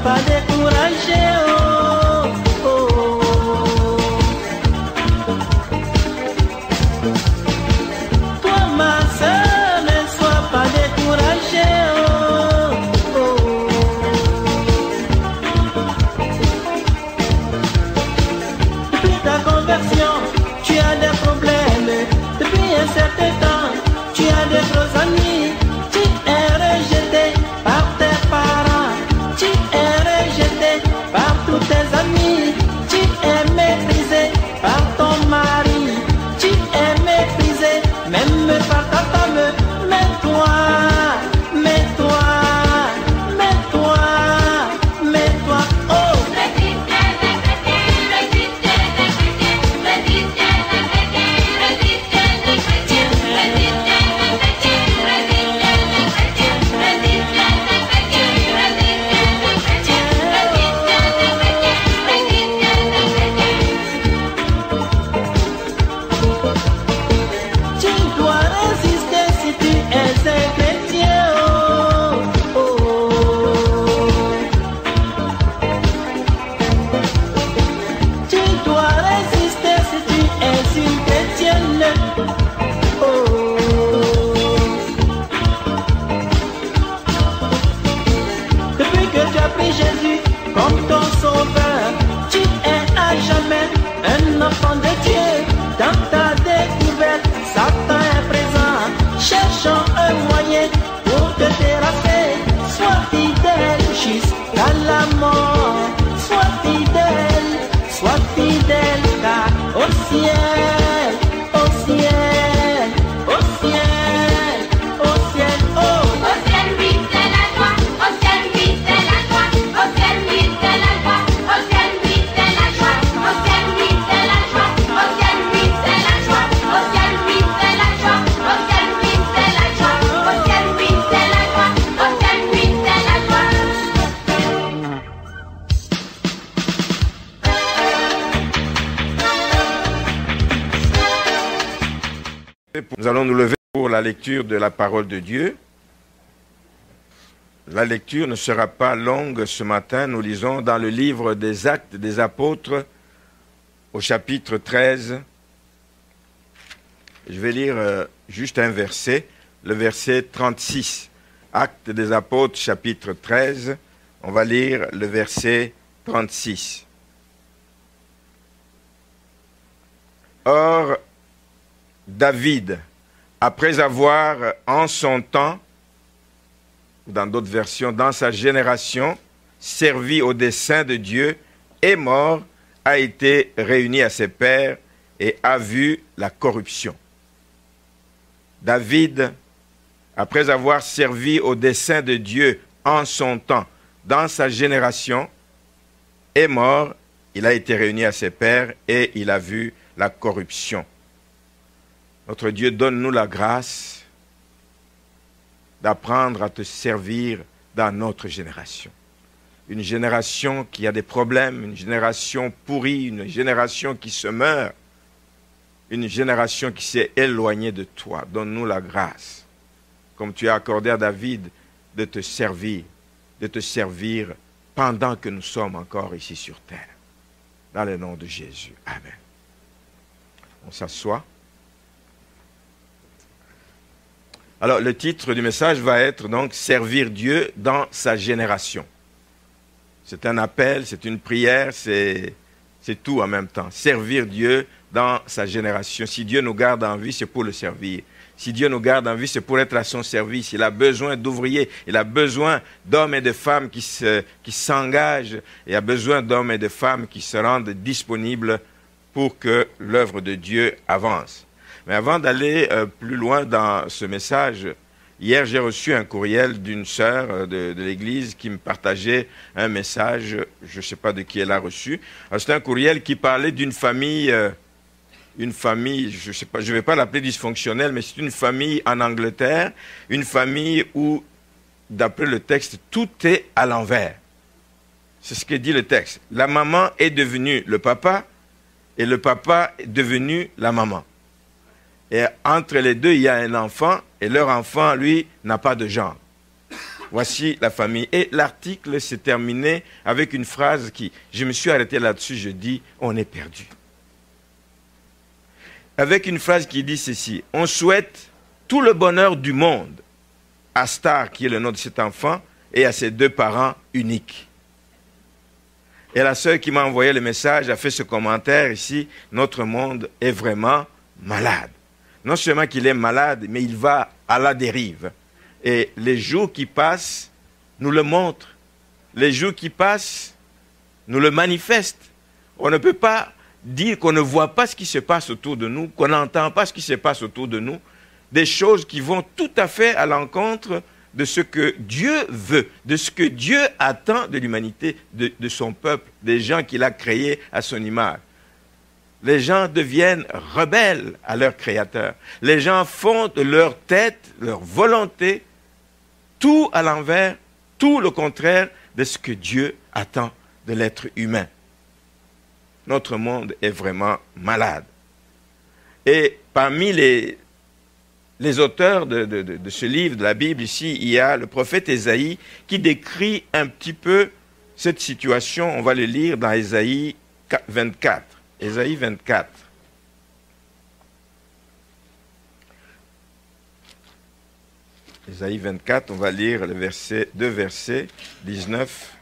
pas découragé. Oh, oh, oh. Toi ma sœur, ne sois pas découragé. Oh, oh. Depuis ta conversion, tu as des problèmes. Depuis un certain temps, tu as des gros amis. Tu es rejeté par tes parents. Tu es rejeté par tous tes amis. Tu es méprisé par ton mari. Tu es méprisé même par ta femme. Mais toi, mais toi, mais toi, mais toi, oh. Tu dois résister si tu es un chrétien. Oh, oh. Tu dois résister si tu es une chrétienne. Oh. Depuis que tu as pris Jésus comme ton sauveur, tu es à jamais un enfant de Dieu. Dans ta découverte, Satan est présent, cherchant un moyen pour te terrasser. Sois fidèle jusqu'à la mort. Sois fidèle, car au ciel, au ciel, au ciel, au ciel, oh. Au ciel, oui, c'est la joie. Au ciel, oui, c'est la joie. Au ciel, oui, c'est la joie. Au ciel, oui, c'est la joie. Au ciel, oui, c'est la joie. Au ciel, oui, c'est la joie. Au ciel, oui, c'est la joie. Au ciel, oui, c'est la joie. Au ciel, oui, c'est la joie. Au ciel, oui, c'est la joie. Nous allons nous lever pour la lecture de la parole de Dieu. La lecture ne sera pas longue ce matin. Nous lisons dans le livre des Actes des Apôtres au chapitre 13. Je vais lire juste un verset, le verset 36. Actes des Apôtres, chapitre 13. On va lire le verset 36. Or, David, après avoir en son temps, dans d'autres versions, dans sa génération, servi au dessein de Dieu, est mort, a été réuni à ses pairs et a vu la corruption. David, après avoir servi au dessein de Dieu en son temps, dans sa génération, est mort, il a été réuni à ses pairs et il a vu la corruption. Notre Dieu, donne-nous la grâce d'apprendre à te servir dans notre génération. Une génération qui a des problèmes, une génération pourrie, une génération qui se meurt, une génération qui s'est éloignée de toi. Donne-nous la grâce, comme tu as accordé à David, de te servir pendant que nous sommes encore ici sur terre. Dans le nom de Jésus. Amen. On s'assoit. Alors, le titre du message va être donc « Servir Dieu dans sa génération ». C'est un appel, c'est une prière, c'est tout en même temps. Servir Dieu dans sa génération. Si Dieu nous garde en vie, c'est pour le servir. Si Dieu nous garde en vie, c'est pour être à son service. Il a besoin d'ouvriers, il a besoin d'hommes et de femmes qui s'engagent. Il a besoin d'hommes et de femmes qui se rendent disponibles pour que l'œuvre de Dieu avance. Mais avant d'aller plus loin dans ce message, hier j'ai reçu un courriel d'une sœur de l'église qui me partageait un message, je ne sais pas de qui elle a reçu. C'était un courriel qui parlait d'une famille, je sais pas, je ne vais pas l'appeler dysfonctionnelle, mais c'est une famille en Angleterre, une famille où, d'après le texte, tout est à l'envers. C'est ce que dit le texte. La maman est devenue le papa et le papa est devenu la maman. Et entre les deux, il y a un enfant, et leur enfant, lui, n'a pas de genre. Voici la famille. Et l'article s'est terminé avec une phrase qui, je me suis arrêté là-dessus, je dis, on est perdu. Avec une phrase qui dit ceci, on souhaite tout le bonheur du monde à Star, qui est le nom de cet enfant, et à ses 2 parents uniques. Et la sœur qui m'a envoyé le message a fait ce commentaire ici, notre monde est vraiment malade. Non seulement qu'il est malade, mais il va à la dérive. Et les jours qui passent nous le montrent. Les jours qui passent nous le manifestent. On ne peut pas dire qu'on ne voit pas ce qui se passe autour de nous, qu'on n'entend pas ce qui se passe autour de nous. Des choses qui vont tout à fait à l'encontre de ce que Dieu veut, de ce que Dieu attend de l'humanité, de son peuple, des gens qu'il a créés à son image. Les gens deviennent rebelles à leur Créateur. Les gens font de leur tête, leur volonté, tout à l'envers, tout le contraire de ce que Dieu attend de l'être humain. Notre monde est vraiment malade. Et parmi les auteurs de ce livre, de la Bible, ici, il y a le prophète Ésaïe qui décrit un petit peu cette situation. On va le lire dans Ésaïe 24. Ésaïe 24. Ésaïe 24, on va lire le verset, 2 versets, 19.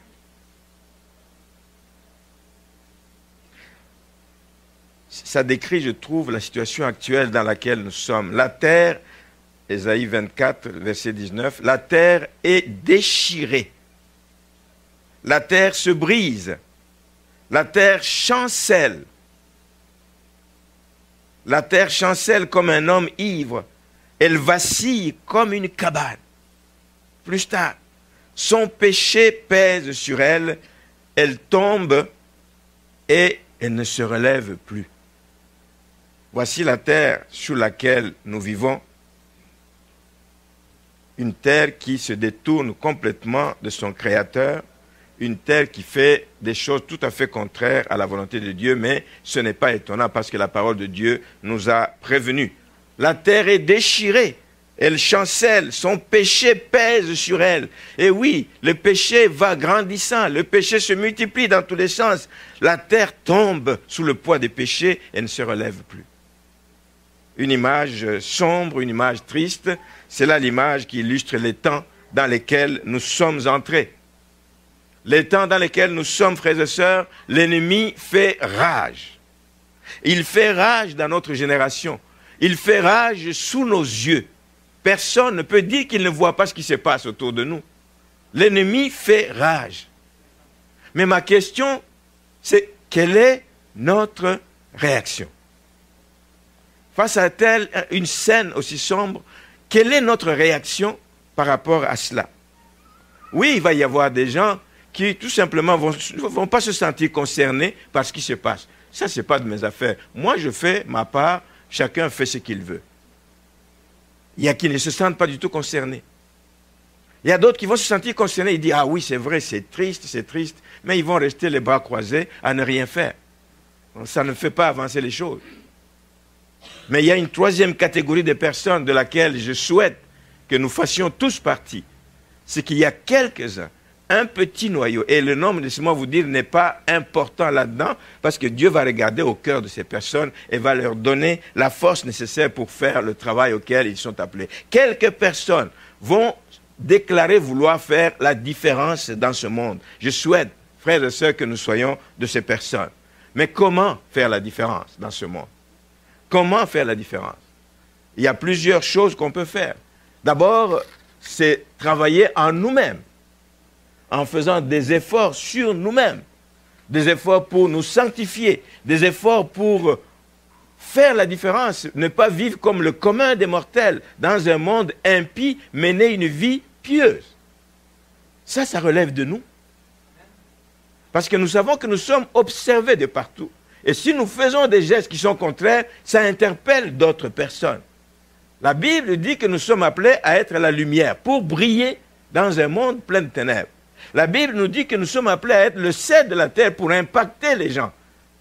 Ça décrit, je trouve, la situation actuelle dans laquelle nous sommes. La terre, Ésaïe 24, verset 19, la terre est déchirée. La terre se brise. La terre chancelle. La terre chancelle comme un homme ivre. Elle vacille comme une cabane. Plus tard, son péché pèse sur elle. Elle tombe et elle ne se relève plus. Voici la terre sur laquelle nous vivons. Une terre qui se détourne complètement de son Créateur. Une terre qui fait des choses tout à fait contraires à la volonté de Dieu, mais ce n'est pas étonnant parce que la parole de Dieu nous a prévenus. La terre est déchirée, elle chancelle, son péché pèse sur elle. Et oui, le péché va grandissant, le péché se multiplie dans tous les sens. La terre tombe sous le poids des péchés et ne se relève plus. Une image sombre, une image triste, c'est là l'image qui illustre les temps dans lesquels nous sommes entrés. Les temps dans lesquels nous sommes, frères et sœurs, l'ennemi fait rage. Il fait rage dans notre génération. Il fait rage sous nos yeux. Personne ne peut dire qu'il ne voit pas ce qui se passe autour de nous. L'ennemi fait rage. Mais ma question, c'est quelle est notre réaction? Face à une scène aussi sombre, quelle est notre réaction par rapport à cela? Oui, il va y avoir des gens qui tout simplement ne vont pas se sentir concernés par ce qui se passe. Ça, ce n'est pas de mes affaires. Moi, je fais ma part, chacun fait ce qu'il veut. Il y a qui ne se sentent pas du tout concernés. Il y a d'autres qui vont se sentir concernés, ils disent « Ah oui, c'est vrai, c'est triste, mais ils vont rester les bras croisés à ne rien faire. Ça ne fait pas avancer les choses. Mais il y a une troisième catégorie de personnes de laquelle je souhaite que nous fassions tous partie. C'est qu'il y a quelques-uns, un petit noyau, et le nombre, laissez-moi vous dire, n'est pas important là-dedans, parce que Dieu va regarder au cœur de ces personnes et va leur donner la force nécessaire pour faire le travail auquel ils sont appelés. Quelques personnes vont déclarer vouloir faire la différence dans ce monde. Je souhaite, frères et sœurs, que nous soyons de ces personnes. Mais comment faire la différence dans ce monde? Comment faire la différence? Il y a plusieurs choses qu'on peut faire. D'abord, c'est travailler en nous-mêmes, en faisant des efforts sur nous-mêmes, des efforts pour nous sanctifier, des efforts pour faire la différence, ne pas vivre comme le commun des mortels dans un monde impie, mener une vie pieuse. Ça relève de nous. Parce que nous savons que nous sommes observés de partout. Et si nous faisons des gestes qui sont contraires, ça interpelle d'autres personnes. La Bible dit que nous sommes appelés à être la lumière pour briller dans un monde plein de ténèbres. La Bible nous dit que nous sommes appelés à être le sel de la terre pour impacter les gens.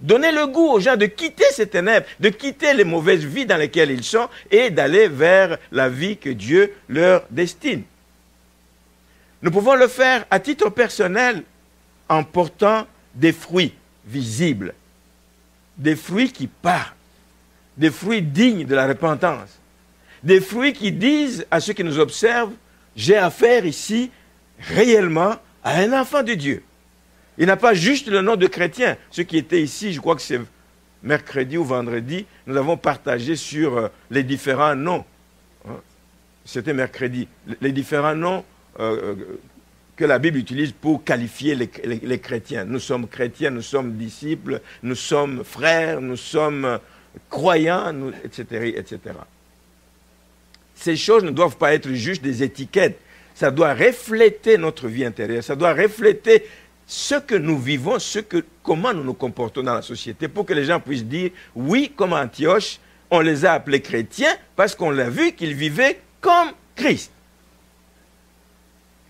Donner le goût aux gens de quitter ces ténèbres, de quitter les mauvaises vies dans lesquelles ils sont et d'aller vers la vie que Dieu leur destine. Nous pouvons le faire à titre personnel en portant des fruits visibles, des fruits qui parlent, des fruits dignes de la repentance, des fruits qui disent à ceux qui nous observent, j'ai affaire ici réellement à un enfant de Dieu. Il n'a pas juste le nom de chrétien. Ceux qui étaient ici, je crois que c'est mercredi ou vendredi, nous avons partagé sur les différents noms. C'était mercredi. Les différents noms que la Bible utilise pour qualifier les chrétiens. Nous sommes chrétiens, nous sommes disciples, nous sommes frères, nous sommes croyants, etc., etc. Ces choses ne doivent pas être juste des étiquettes. Ça doit refléter notre vie intérieure. Ça doit refléter ce que nous vivons, comment nous nous comportons dans la société, pour que les gens puissent dire, oui, comme Antioche, on les a appelés chrétiens parce qu'on l'a vu qu'ils vivaient comme Christ.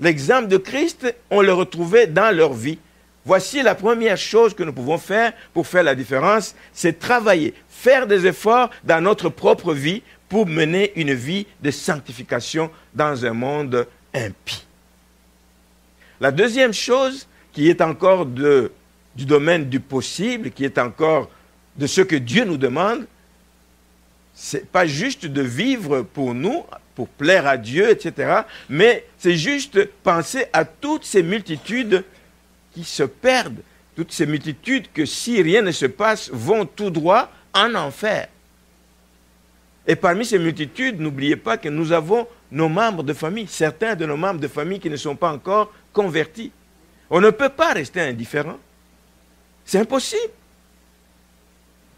L'exemple de Christ, on le retrouvait dans leur vie. Voici la première chose que nous pouvons faire pour faire la différence, c'est travailler, faire des efforts dans notre propre vie pour mener une vie de sanctification dans un monde impie. La deuxième chose, qui est encore du domaine du possible, qui est encore de ce que Dieu nous demande, c'est pas juste de vivre pour nous, pour plaire à Dieu, etc., mais c'est juste penser à toutes ces multitudes qui se perdent, toutes ces multitudes que si rien ne se passe, vont tout droit en enfer. Et parmi ces multitudes, n'oubliez pas que nous avons nos membres de famille, certains de nos membres de famille qui ne sont pas encore convertis. On ne peut pas rester indifférent. C'est impossible.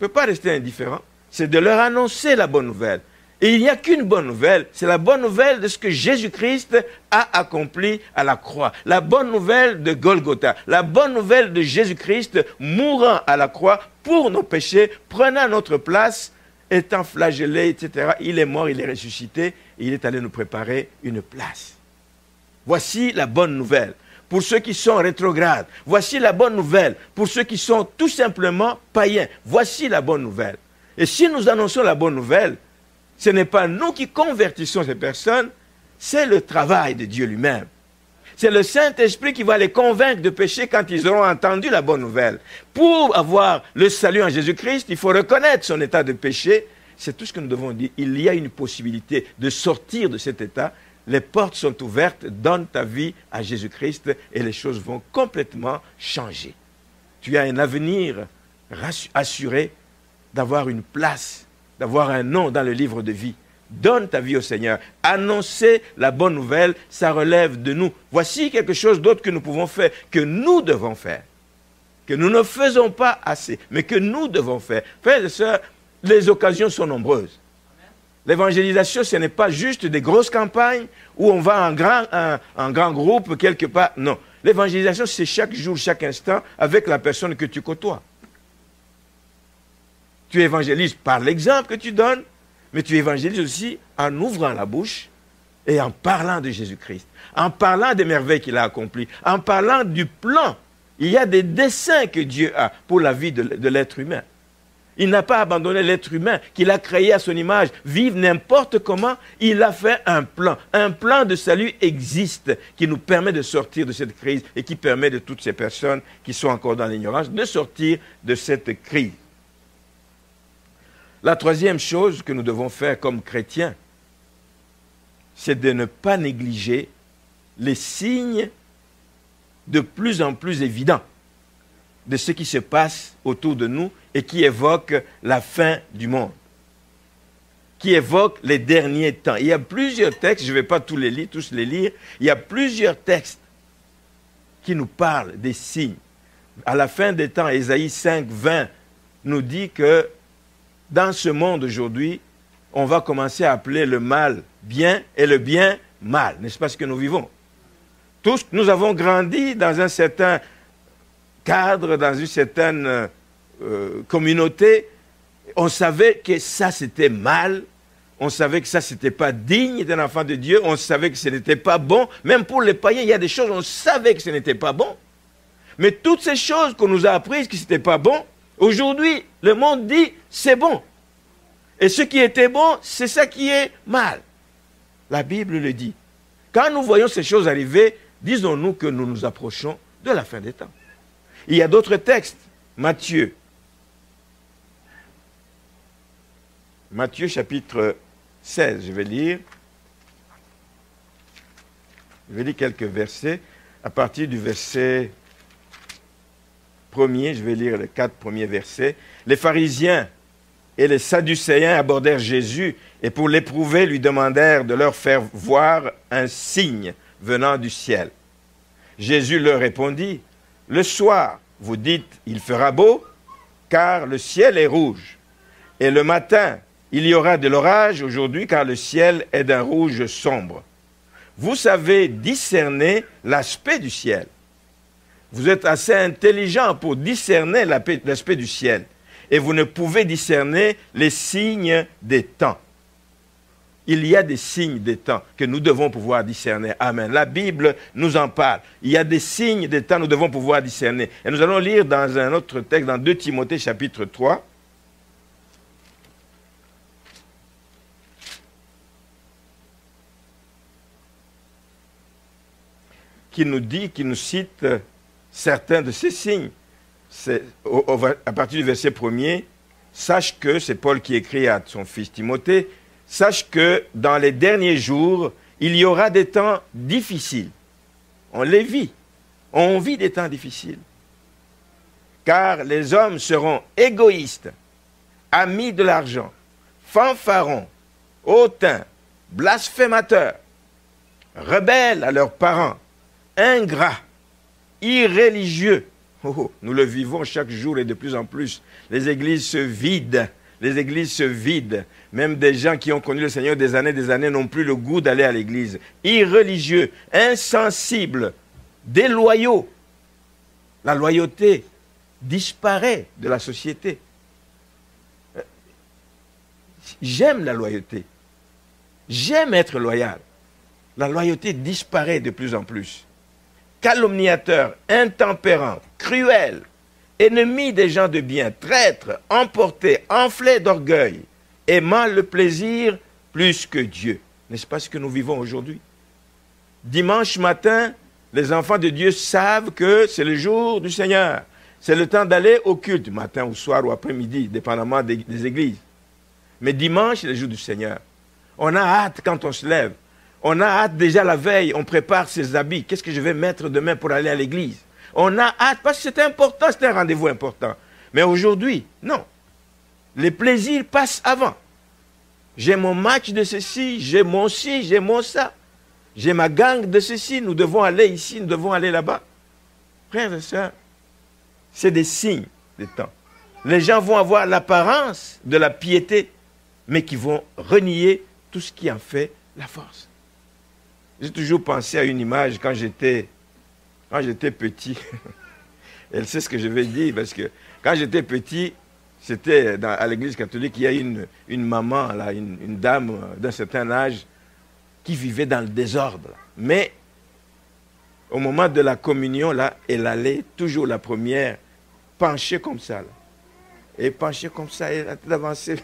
On ne peut pas rester indifférent. C'est de leur annoncer la bonne nouvelle. Et il n'y a qu'une bonne nouvelle. C'est la bonne nouvelle de ce que Jésus-Christ a accompli à la croix. La bonne nouvelle de Golgotha. La bonne nouvelle de Jésus-Christ mourant à la croix pour nos péchés, prenant notre place, étant flagellé, etc. Il est mort, il est ressuscité, et il est allé nous préparer une place. Voici la bonne nouvelle. Pour ceux qui sont rétrogrades, voici la bonne nouvelle. Pour ceux qui sont tout simplement païens, voici la bonne nouvelle. Et si nous annonçons la bonne nouvelle, ce n'est pas nous qui convertissons ces personnes, c'est le travail de Dieu lui-même. C'est le Saint-Esprit qui va les convaincre de pécher quand ils auront entendu la bonne nouvelle. Pour avoir le salut en Jésus-Christ, il faut reconnaître son état de péché. C'est tout ce que nous devons dire. Il y a une possibilité de sortir de cet état. Les portes sont ouvertes, donne ta vie à Jésus-Christ et les choses vont complètement changer. Tu as un avenir assuré d'avoir une place, d'avoir un nom dans le livre de vie. Donne ta vie au Seigneur. Annoncer la bonne nouvelle, ça relève de nous. Voici quelque chose d'autre que nous pouvons faire, que nous devons faire. Que nous ne faisons pas assez, mais que nous devons faire. Frères et sœurs, les occasions sont nombreuses. L'évangélisation, ce n'est pas juste des grosses campagnes où on va en grand groupe quelque part. Non. L'évangélisation, c'est chaque jour, chaque instant, avec la personne que tu côtoies. Tu évangélises par l'exemple que tu donnes, mais tu évangélises aussi en ouvrant la bouche et en parlant de Jésus-Christ, en parlant des merveilles qu'il a accomplies, en parlant du plan. Il y a des desseins que Dieu a pour la vie de l'être humain. Il n'a pas abandonné l'être humain qu'il a créé à son image. Vivre n'importe comment, il a fait un plan. Un plan de salut existe qui nous permet de sortir de cette crise et qui permet de toutes ces personnes qui sont encore dans l'ignorance de sortir de cette crise. La troisième chose que nous devons faire comme chrétiens, c'est de ne pas négliger les signes de plus en plus évidents de ce qui se passe autour de nous et qui évoquent la fin du monde, qui évoquent les derniers temps. Il y a plusieurs textes, je ne vais pas tous les lire, il y a plusieurs textes qui nous parlent des signes. À la fin des temps, Ésaïe 5, 20 nous dit que dans ce monde aujourd'hui, on va commencer à appeler le mal bien et le bien mal. N'est-ce pas ce que nous vivons? Tous, nous avons grandi dans un certain cadre, dans une certaine communauté. On savait que ça c'était mal, on savait que ça c'était pas digne d'un enfant de Dieu, on savait que ce n'était pas bon. Même pour les païens, il y a des choses, on savait que ce n'était pas bon. Mais toutes ces choses qu'on nous a apprises que ce n'était pas bon, aujourd'hui, le monde dit c'est bon. Et ce qui était bon, c'est ça qui est mal. La Bible le dit. Quand nous voyons ces choses arriver disons-nous que nous nous approchons de la fin des temps. Il y a d'autres textes. Matthieu chapitre 16, je vais lire. Je vais lire quelques versets. À partir du verset 1er, je vais lire les 4 premiers versets. Les pharisiens et les sadducéens abordèrent Jésus et pour l'éprouver, lui demandèrent de leur faire voir un signe venant du ciel. Jésus leur répondit, « Le soir, vous dites, il fera beau, car le ciel est rouge. Et le matin, il y aura de l'orage aujourd'hui, car le ciel est d'un rouge sombre. Vous savez discerner l'aspect du ciel. Vous êtes assez intelligent pour discerner l'aspect du ciel. Et vous ne pouvez discerner les signes des temps. » Il y a des signes des temps que nous devons pouvoir discerner. Amen. La Bible nous en parle. Il y a des signes des temps que nous devons pouvoir discerner. Et nous allons lire dans un autre texte, dans 2 Timothée chapitre 3. Qui nous dit, qui nous cite certains de ces signes. À partir du verset 1er, sache que, c'est Paul qui écrit à son fils Timothée, sache que dans les derniers jours, il y aura des temps difficiles. On les vit. On vit des temps difficiles. Car les hommes seront égoïstes, amis de l'argent, fanfarons, hautains, blasphémateurs, rebelles à leurs parents, ingrats, irréligieux. Oh, nous le vivons chaque jour et de plus en plus. Les églises se vident. Les églises se vident. Même des gens qui ont connu le Seigneur des années n'ont plus le goût d'aller à l'église. Irréligieux, insensibles, déloyaux. La loyauté disparaît de la société. J'aime la loyauté. J'aime être loyal. La loyauté disparaît de plus en plus. Calomniateurs, intempérants, cruels, ennemis des gens de bien, traîtres, emportés, enflés d'orgueil, aimant le plaisir plus que Dieu. N'est-ce pas ce que nous vivons aujourd'hui? Dimanche matin, les enfants de Dieu savent que c'est le jour du Seigneur. C'est le temps d'aller au culte, matin ou soir ou après-midi, dépendamment des églises. Mais dimanche, c'est le jour du Seigneur. On a hâte quand on se lève. On a hâte déjà la veille, on prépare ses habits. Qu'est-ce que je vais mettre demain pour aller à l'église? On a hâte parce que c'est important, c'est un rendez-vous important. Mais aujourd'hui, non. Les plaisirs passent avant. J'ai mon match de ceci, j'ai mon ci, j'ai mon ça. J'ai ma gang de ceci, nous devons aller ici, nous devons aller là-bas. Frères et sœurs, c'est des signes des temps. Les gens vont avoir l'apparence de la piété, mais qui vont renier tout ce qui en fait la force. J'ai toujours pensé à une image quand j'étais petit. Elle sait ce que je vais dire, parce que quand j'étais petit, c'était à l'église catholique, il y a une maman, là, une dame d'un certain âge, qui vivait dans le désordre. Mais au moment de la communion, là, elle allait toujours la première, penchée comme ça. Là. Et penchée comme ça, elle a avancé.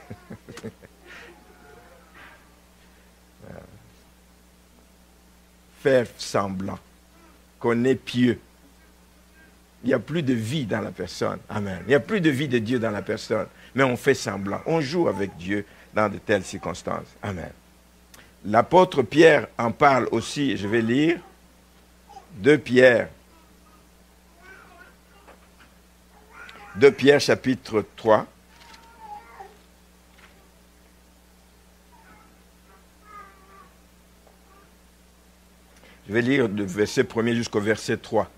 Faire semblant qu'on est pieux. Il n'y a plus de vie dans la personne. Amen. Il n'y a plus de vie de Dieu dans la personne. Mais on fait semblant. On joue avec Dieu dans de telles circonstances. Amen. L'apôtre Pierre en parle aussi. Je vais lire 2 Pierre. 2 Pierre chapitre 3. Je vais lire du verset 1er jusqu'au verset 3.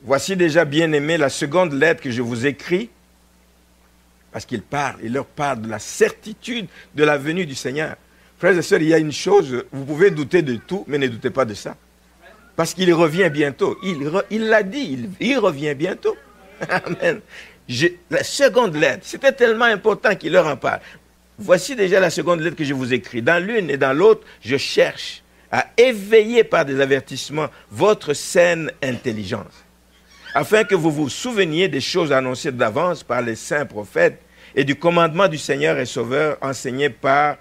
Voici déjà, bien-aimés, la seconde lettre que je vous écris, parce qu'il leur parle de la certitude de la venue du Seigneur. Frères et sœurs, il y a une chose, vous pouvez douter de tout, mais ne doutez pas de ça. Parce qu'il revient bientôt. Il l'a dit, il revient bientôt. Amen. La seconde lettre, c'était tellement important qu'il leur en parle. Voici déjà la seconde lettre que je vous écris. Dans l'une et dans l'autre, je cherche à éveiller par des avertissements votre saine intelligence, afin que vous vous souveniez des choses annoncées d'avance par les saints prophètes et du commandement du Seigneur et Sauveur enseigné par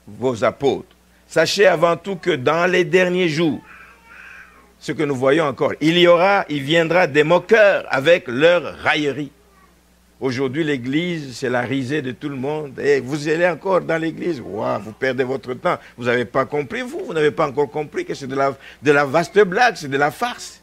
vos apôtres. Sachez avant tout que dans les derniers jours, ce que nous voyons encore. Il viendra des moqueurs avec leur raillerie. Aujourd'hui, l'église, c'est la risée de tout le monde. Et vous allez encore dans l'église, wow, vous perdez votre temps. Vous n'avez pas compris, vous n'avez pas encore compris que c'est de la vaste blague, c'est de la farce.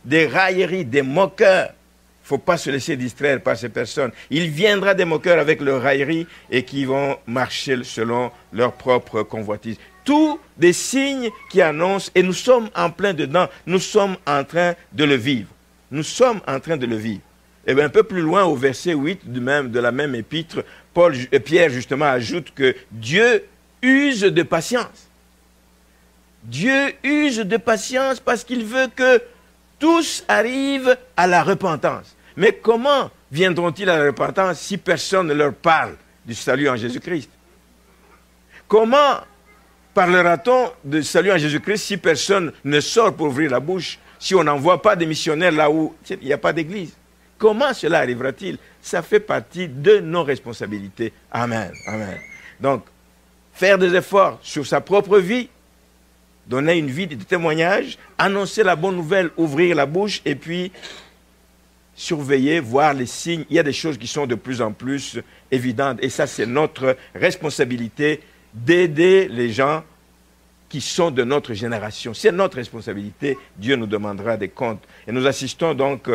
Des railleries, des moqueurs. Il ne faut pas se laisser distraire par ces personnes. Il viendra des moqueurs avec leur raillerie et qui vont marcher selon leur propre convoitise. Tous des signes qui annoncent, et nous sommes en plein dedans, nous sommes en train de le vivre. Nous sommes en train de le vivre. Et bien, un peu plus loin, au verset 8 de la même épître, Pierre justement ajoute que Dieu use de patience. Dieu use de patience parce qu'il veut que tous arrivent à la repentance. Mais comment viendront-ils à la repentance si personne ne leur parle du salut en Jésus-Christ? Comment parlera-t-on de salut en Jésus-Christ si personne ne sort pour ouvrir la bouche, si on n'envoie pas des missionnaires là où il n'y a pas d'église? Comment cela arrivera-t-il? Ça fait partie de nos responsabilités. Amen. Amen. Donc, faire des efforts sur sa propre vie, donner une vie de témoignage, annoncer la bonne nouvelle, ouvrir la bouche et puis surveiller, voir les signes. Il y a des choses qui sont de plus en plus évidentes et ça, c'est notre responsabilité d'aider les gens qui sont de notre génération. C'est notre responsabilité. Dieu nous demandera des comptes. Et nous assistons donc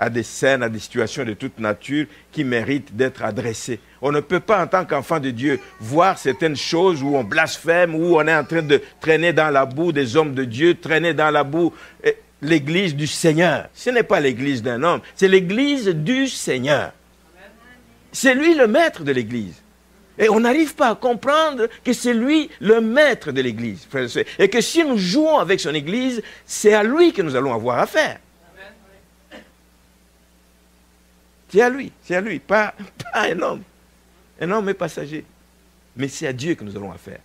à des scènes, à des situations de toute nature qui méritent d'être adressées. On ne peut pas, en tant qu'enfant de Dieu, voir certaines choses où on blasphème, où on est en train de traîner dans la boue des hommes de Dieu, traîner dans la boue l'église du Seigneur. Ce n'est pas l'église d'un homme, c'est l'église du Seigneur. C'est lui le maître de l'église. Et on n'arrive pas à comprendre que c'est lui le maître de l'église, frères et sœurs. Et que si nous jouons avec son église, c'est à lui que nous allons avoir affaire. C'est à lui, pas un homme. Un homme est passager. Mais c'est à Dieu que nous allons affaire.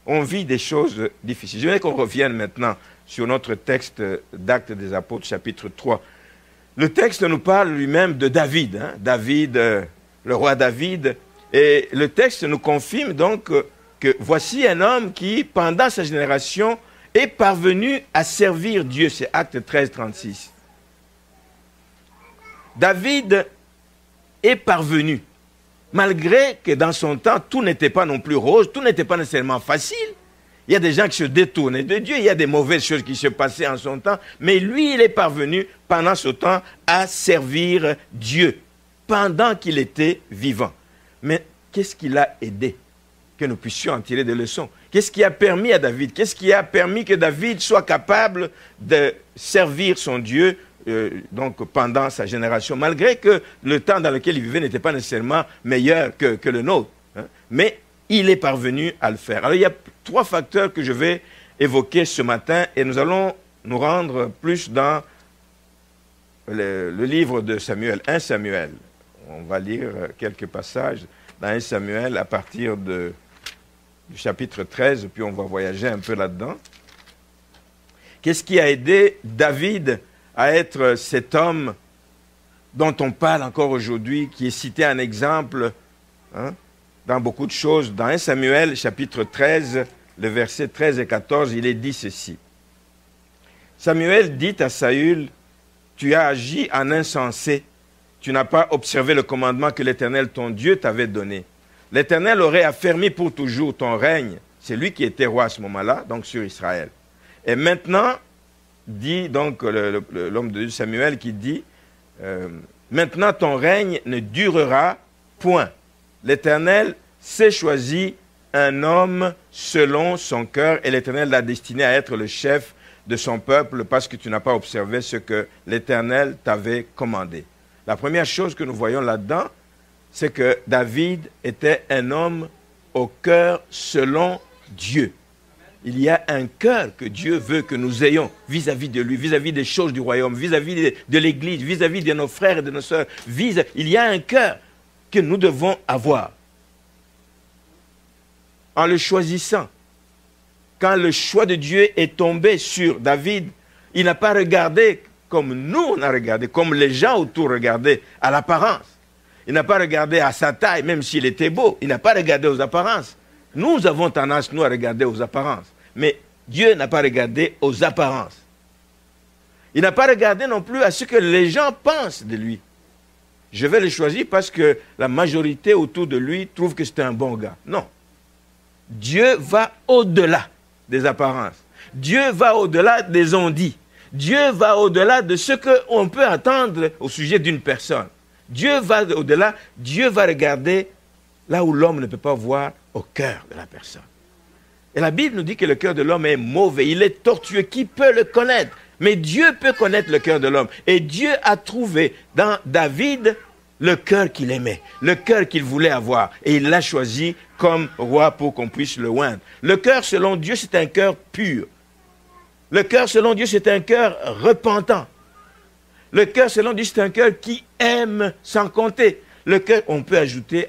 On vit des choses difficiles. Je voudrais qu'on revienne maintenant sur notre texte d'Actes des Apôtres, chapitre 3. Le texte nous parle lui-même de David. Hein? David, le roi David. Et le texte nous confirme donc que voici un homme qui, pendant sa génération, est parvenu à servir Dieu. C'est Actes 13, 36. David est parvenu, malgré que dans son temps, tout n'était pas non plus rose, tout n'était pas nécessairement facile. Il y a des gens qui se détournaient de Dieu, il y a des mauvaises choses qui se passaient en son temps, mais lui, il est parvenu pendant ce temps à servir Dieu, pendant qu'il était vivant. Mais qu'est-ce qui l'a aidé? Que nous puissions en tirer des leçons. Qu'est-ce qui a permis à David? Qu'est-ce qui a permis que David soit capable de servir son Dieu donc pendant sa génération, malgré que le temps dans lequel il vivait n'était pas nécessairement meilleur que le nôtre. Hein? Mais il est parvenu à le faire. Alors il y a 3 facteurs que je vais évoquer ce matin et nous allons nous rendre plus dans le livre de Samuel, 1 Samuel. On va lire quelques passages dans 1 Samuel à partir du chapitre 13, puis on va voyager un peu là-dedans. Qu'est-ce qui a aidé David à être cet homme dont on parle encore aujourd'hui, qui est cité en exemple dans beaucoup de choses? Dans 1 Samuel, chapitre 13, le verset 13 et 14, il est dit ceci. Samuel dit à Saül, « Tu as agi en insensé, tu n'as pas observé le commandement que l'Éternel, ton Dieu, t'avait donné. L'Éternel aurait affermi pour toujours ton règne. » C'est lui qui était roi à ce moment-là, donc sur Israël. Et maintenant, dit donc l'homme de Dieu Samuel qui dit maintenant ton règne ne durera point. L'Éternel s'est choisi un homme selon son cœur et l'Éternel l'a destiné à être le chef de son peuple parce que tu n'as pas observé ce que l'Éternel t'avait commandé. La première chose que nous voyons là-dedans, c'est que David était un homme au cœur selon Dieu. Il y a un cœur que Dieu veut que nous ayons vis-à-vis de lui, vis-à-vis des choses du royaume, vis-à-vis de l'Église, vis-à-vis de nos frères et de nos sœurs. Il y a un cœur que nous devons avoir. En le choisissant, quand le choix de Dieu est tombé sur David, il n'a pas regardé comme nous on a regardé, comme les gens autour regardaient à l'apparence. Il n'a pas regardé à sa taille, même s'il était beau. Il n'a pas regardé aux apparences. Nous avons tendance, nous, à regarder aux apparences. Mais Dieu n'a pas regardé aux apparences. Il n'a pas regardé non plus à ce que les gens pensent de lui. Je vais le choisir parce que la majorité autour de lui trouve que c'est un bon gars. Non. Dieu va au-delà des apparences. Dieu va au-delà des on-dit. Dieu va au-delà de ce qu'on peut attendre au sujet d'une personne. Dieu va au-delà. Dieu va regarder là où l'homme ne peut pas voir au cœur de la personne. Et la Bible nous dit que le cœur de l'homme est mauvais. Il est tortueux. Qui peut le connaître? Mais Dieu peut connaître le cœur de l'homme. Et Dieu a trouvé dans David le cœur qu'il aimait, le cœur qu'il voulait avoir. Et il l'a choisi comme roi pour qu'on puisse le oindre. Le cœur selon Dieu, c'est un cœur pur. Le cœur selon Dieu, c'est un cœur repentant. Le cœur selon Dieu, c'est un cœur qui aime sans compter. Le cœur, on peut ajouter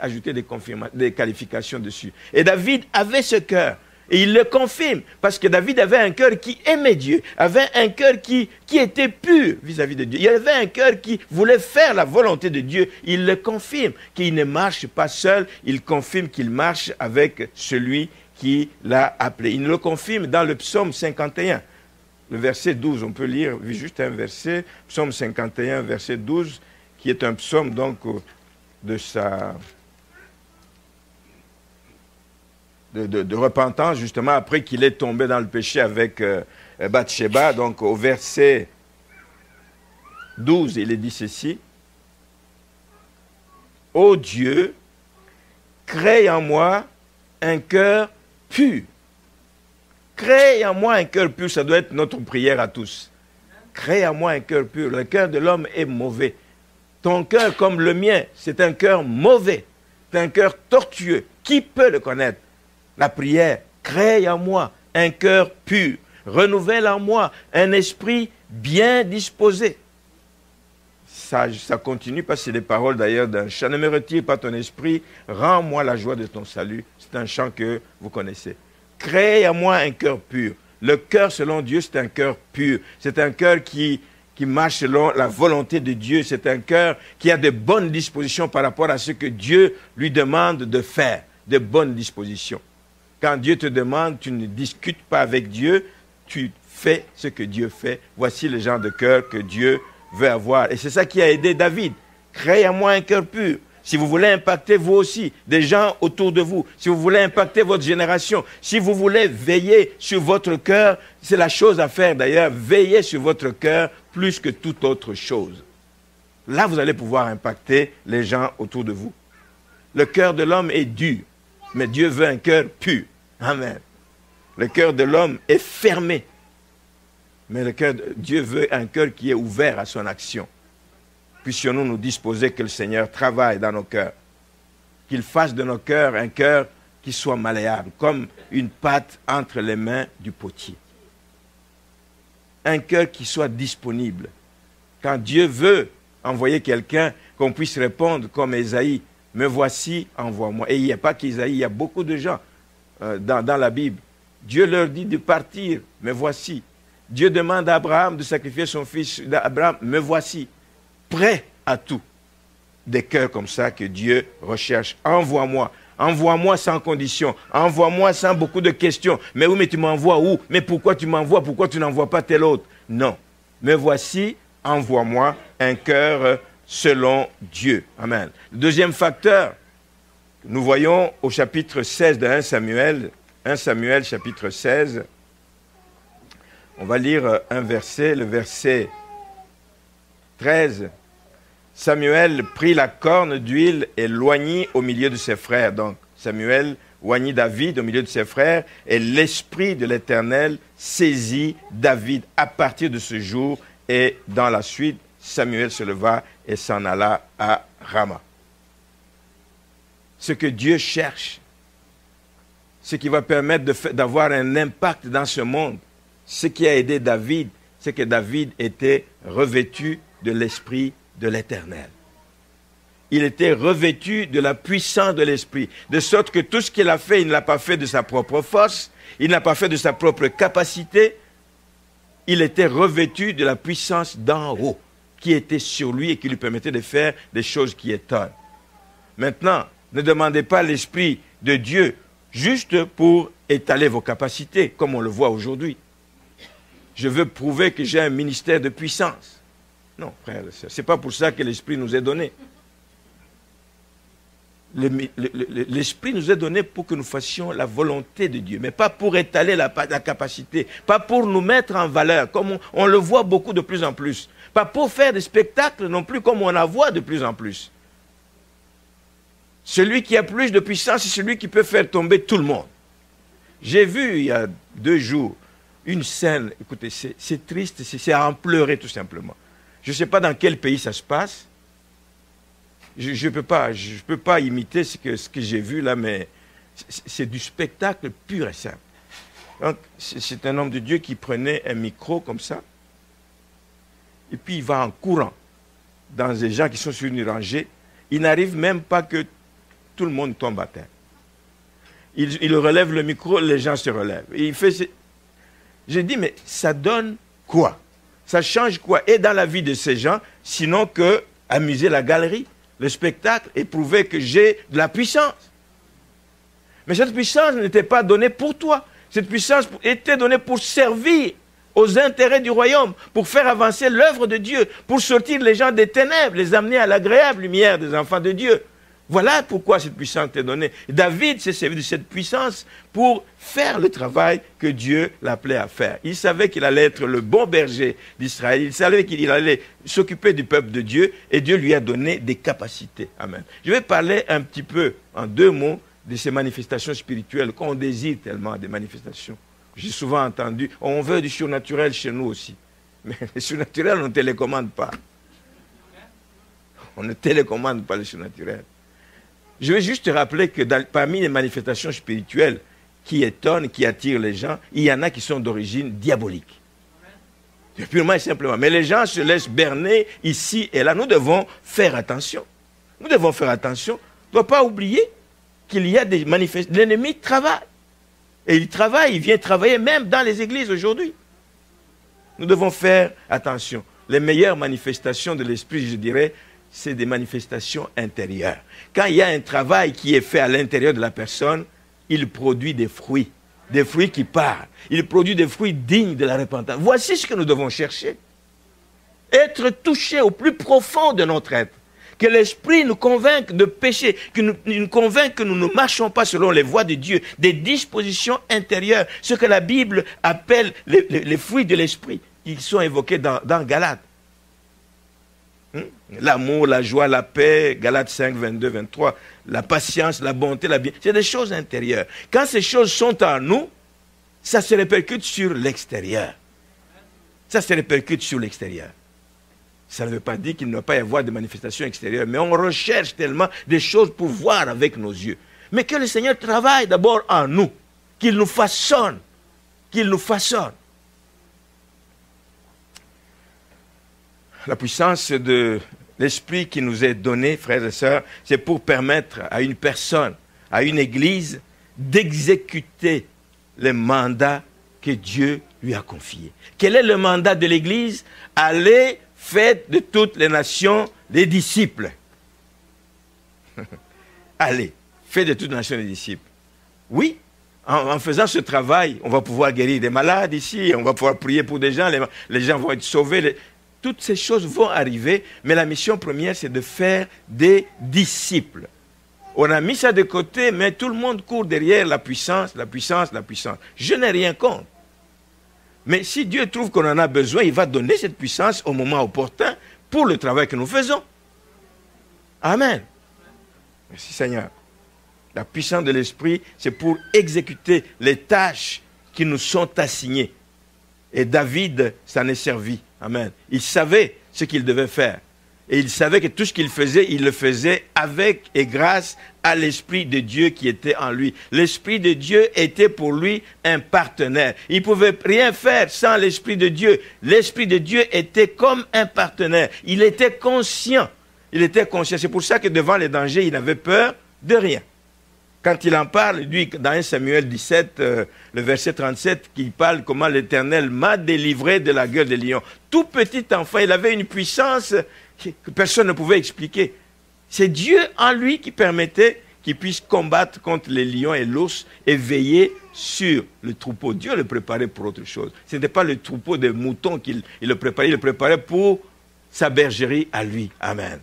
des qualifications dessus. Et David avait ce cœur. Et il le confirme, parce que David avait un cœur qui aimait Dieu, avait un cœur qui était pur vis-à-vis de Dieu. Il avait un cœur qui voulait faire la volonté de Dieu. Il le confirme, qu'il ne marche pas seul, il confirme qu'il marche avec celui qui l'a appelé. Il le confirme dans le psaume 51, le verset 12. On peut lire juste un verset, psaume 51, verset 12, qui est un psaume donc de repentance, justement, après qu'il est tombé dans le péché avec Bathsheba. Donc, au verset 12, il est dit ceci. « Ô Dieu, crée en moi un cœur pur. » Crée en moi un cœur pur, ça doit être notre prière à tous. Crée en moi un cœur pur. Le cœur de l'homme est mauvais. Ton cœur, comme le mien, c'est un cœur mauvais. C'est un cœur tortueux. Qui peut le connaître? La prière, crée en moi un cœur pur, renouvelle en moi un esprit bien disposé. Ça continue, parce que c'est des paroles d'ailleurs d'un chant. Ne me retire pas ton esprit, rends-moi la joie de ton salut. C'est un chant que vous connaissez. Crée en moi un cœur pur. Le cœur selon Dieu, c'est un cœur pur. C'est un cœur qui marche selon la volonté de Dieu. C'est un cœur qui a de bonnes dispositions par rapport à ce que Dieu lui demande de faire. De bonnes dispositions. Quand Dieu te demande, tu ne discutes pas avec Dieu, tu fais ce que Dieu fait. Voici le genre de cœur que Dieu veut avoir. Et c'est ça qui a aidé David. Créez en moi un cœur pur. Si vous voulez impacter vous aussi, des gens autour de vous, si vous voulez impacter votre génération, si vous voulez veiller sur votre cœur, c'est la chose à faire d'ailleurs, veillez sur votre cœur plus que toute autre chose. Là, vous allez pouvoir impacter les gens autour de vous. Le cœur de l'homme est dur. Mais Dieu veut un cœur pur. Amen. Le cœur de l'homme est fermé. Mais Dieu veut un cœur qui est ouvert à son action. Puissions-nous nous disposer que le Seigneur travaille dans nos cœurs. Qu'il fasse de nos cœurs un cœur qui soit malléable, comme une pâte entre les mains du potier. Un cœur qui soit disponible. Quand Dieu veut envoyer quelqu'un, qu'on puisse répondre comme Ésaïe. Me voici, envoie-moi. Et il n'y a pas qu'Isaïe, il y a beaucoup de gens dans la Bible. Dieu leur dit de partir, me voici. Dieu demande à Abraham de sacrifier son fils. Abraham, me voici. Prêt à tout. Des cœurs comme ça que Dieu recherche. Envoie-moi. Envoie-moi sans condition. Envoie-moi sans beaucoup de questions. Mais oui, mais tu m'envoies où? Mais pourquoi tu m'envoies? Pourquoi tu n'envoies pas tel autre? Non. Me voici, envoie-moi un cœur selon Dieu. Amen. Le deuxième facteur, nous voyons au chapitre 16 de 1 Samuel chapitre 16. On va lire un verset, le verset 13. Samuel prit la corne d'huile et l'oignit au milieu de ses frères. Donc, Samuel oignit David au milieu de ses frères et l'Esprit de l'Éternel saisit David à partir de ce jour et dans la suite, Samuel se leva et s'en alla à Rama. Ce que Dieu cherche, ce qui va permettre d'avoir un impact dans ce monde, ce qui a aidé David, c'est que David était revêtu de l'Esprit de l'Éternel. Il était revêtu de la puissance de l'Esprit, de sorte que tout ce qu'il a fait, il ne l'a pas fait de sa propre force, il n'a pas fait de sa propre capacité, il était revêtu de la puissance d'en haut, qui était sur lui et qui lui permettait de faire des choses qui étonnent. Maintenant, ne demandez pas l'Esprit de Dieu juste pour étaler vos capacités, comme on le voit aujourd'hui. je veux prouver que j'ai un ministère de puissance. Non, frère et sœur, ce n'est pas pour ça que l'Esprit nous est donné. L'Esprit nous est donné pour que nous fassions la volonté de Dieu, mais pas pour étaler la capacité, pas pour nous mettre en valeur, comme on le voit beaucoup de plus en plus. Pas pour faire des spectacles non plus, comme on en voit de plus en plus. Celui qui a plus de puissance, c'est celui qui peut faire tomber tout le monde. J'ai vu il y a 2 jours une scène, écoutez, c'est triste, c'est à en pleurer tout simplement. Je ne sais pas dans quel pays ça se passe. Je ne peux pas imiter ce que j'ai vu là, mais c'est du spectacle pur et simple. Donc, c'est un homme de Dieu qui prenait un micro comme ça, et puis il va en courant dans des gens qui sont sur une rangée. Il n'arrive même pas que tout le monde tombe à terre. Il relève le micro, les gens se relèvent. Et il fait... J'ai dit, mais ça donne quoi? Ça change quoi? Et dans la vie de ces gens, sinon que amuser la galerie, le spectacle, et prouver que j'ai de la puissance. Mais cette puissance n'était pas donnée pour toi. Cette puissance était donnée pour servir aux intérêts du royaume, pour faire avancer l'œuvre de Dieu, pour sortir les gens des ténèbres, les amener à l'agréable lumière des enfants de Dieu. Voilà pourquoi cette puissance est donnée. David s'est servi de cette puissance pour faire le travail que Dieu l'appelait à faire. Il savait qu'il allait être le bon berger d'Israël. Il savait qu'il allait s'occuper du peuple de Dieu et Dieu lui a donné des capacités. Amen. Je vais parler un petit peu, en 2 mots, de ces manifestations spirituelles qu'on désire tellement des manifestations. J'ai souvent entendu, on veut du surnaturel chez nous aussi. Mais le surnaturel, on ne télécommande pas. On ne télécommande pas le surnaturel. Je vais juste te rappeler que parmi les manifestations spirituelles qui étonnent, qui attirent les gens, il y en a qui sont d'origine diabolique. Purement et simplement. Mais les gens se laissent berner ici et là. Nous devons faire attention. Nous devons faire attention. On ne doit pas oublier qu'il y a des manifestations. L'ennemi travaille. Et il travaille, il vient travailler même dans les églises aujourd'hui. Nous devons faire attention. Les meilleures manifestations de l'esprit, je dirais, c'est des manifestations intérieures. Quand il y a un travail qui est fait à l'intérieur de la personne, il produit des fruits qui parlent. Il produit des fruits dignes de la repentance. Voici ce que nous devons chercher. Être touchés au plus profond de notre être. Que l'Esprit nous convainque de péché, qu'il nous convainque que nous ne marchons pas selon les voies de Dieu, des dispositions intérieures, ce que la Bible appelle les fruits de l'Esprit. Ils sont évoqués dans Galates. L'amour, la joie, la paix, Galates 5, 22, 23, la patience, la bonté, la bienveillance, c'est des choses intérieures. Quand ces choses sont en nous, ça se répercute sur l'extérieur. Ça se répercute sur l'extérieur. Ça ne veut pas dire qu'il ne doit pas y avoir de manifestations extérieures, mais on recherche tellement des choses pour voir avec nos yeux. Mais que le Seigneur travaille d'abord en nous, qu'il nous façonne, qu'il nous façonne. La puissance de l'Esprit qui nous est donnée, frères et sœurs, c'est pour permettre à une personne, à une église, d'exécuter les mandats que Dieu lui a confiés. Quel est le mandat de l'église? Allez, faites de toutes les nations des disciples. Allez, faites de toutes les nations des disciples. Oui, en faisant ce travail, on va pouvoir guérir des malades ici, on va pouvoir prier pour des gens, les gens vont être sauvés. Toutes ces choses vont arriver, mais la mission première, c'est de faire des disciples. On a mis ça de côté, mais tout le monde court derrière la puissance, la puissance, la puissance. Je n'ai rien contre. Mais si Dieu trouve qu'on en a besoin, il va donner cette puissance au moment opportun pour le travail que nous faisons. Amen. Merci Seigneur. La puissance de l'Esprit, c'est pour exécuter les tâches qui nous sont assignées. Et David s'en est servi. Amen. Il savait ce qu'il devait faire. Et il savait que tout ce qu'il faisait, il le faisait avec et grâce à l'Esprit de Dieu qui était en lui. L'Esprit de Dieu était pour lui un partenaire. Il ne pouvait rien faire sans l'Esprit de Dieu. L'Esprit de Dieu était comme un partenaire. Il était conscient. Il était conscient. C'est pour ça que devant les dangers, il n'avait peur de rien. Quand il en parle, lui, dans 1 Samuel 17, le verset 37, qui parle comment l'Éternel m'a délivré de la gueule des lions. Tout petit enfant, il avait une puissance que personne ne pouvait expliquer. C'est Dieu en lui qui permettait qui puisse combattre contre les lions et l'ours et veiller sur le troupeau. Dieu le préparait pour autre chose. Ce n'était pas le troupeau des moutons qu'il le préparait pour sa bergerie à lui. Amen.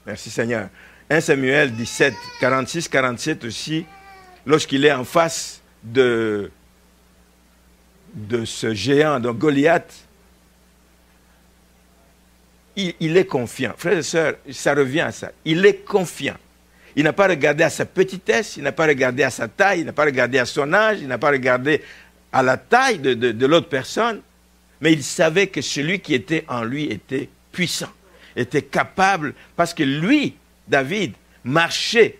Merci Seigneur. 1 Samuel 17, 46, 47 aussi, lorsqu'il est en face de ce géant, de Goliath, il est confiant. Frères et sœurs, ça revient à ça. Il est confiant. Il n'a pas regardé à sa petitesse, il n'a pas regardé à sa taille, il n'a pas regardé à son âge, il n'a pas regardé à la taille de l'autre personne, mais il savait que celui qui était en lui était puissant, était capable, parce que lui, David, marchait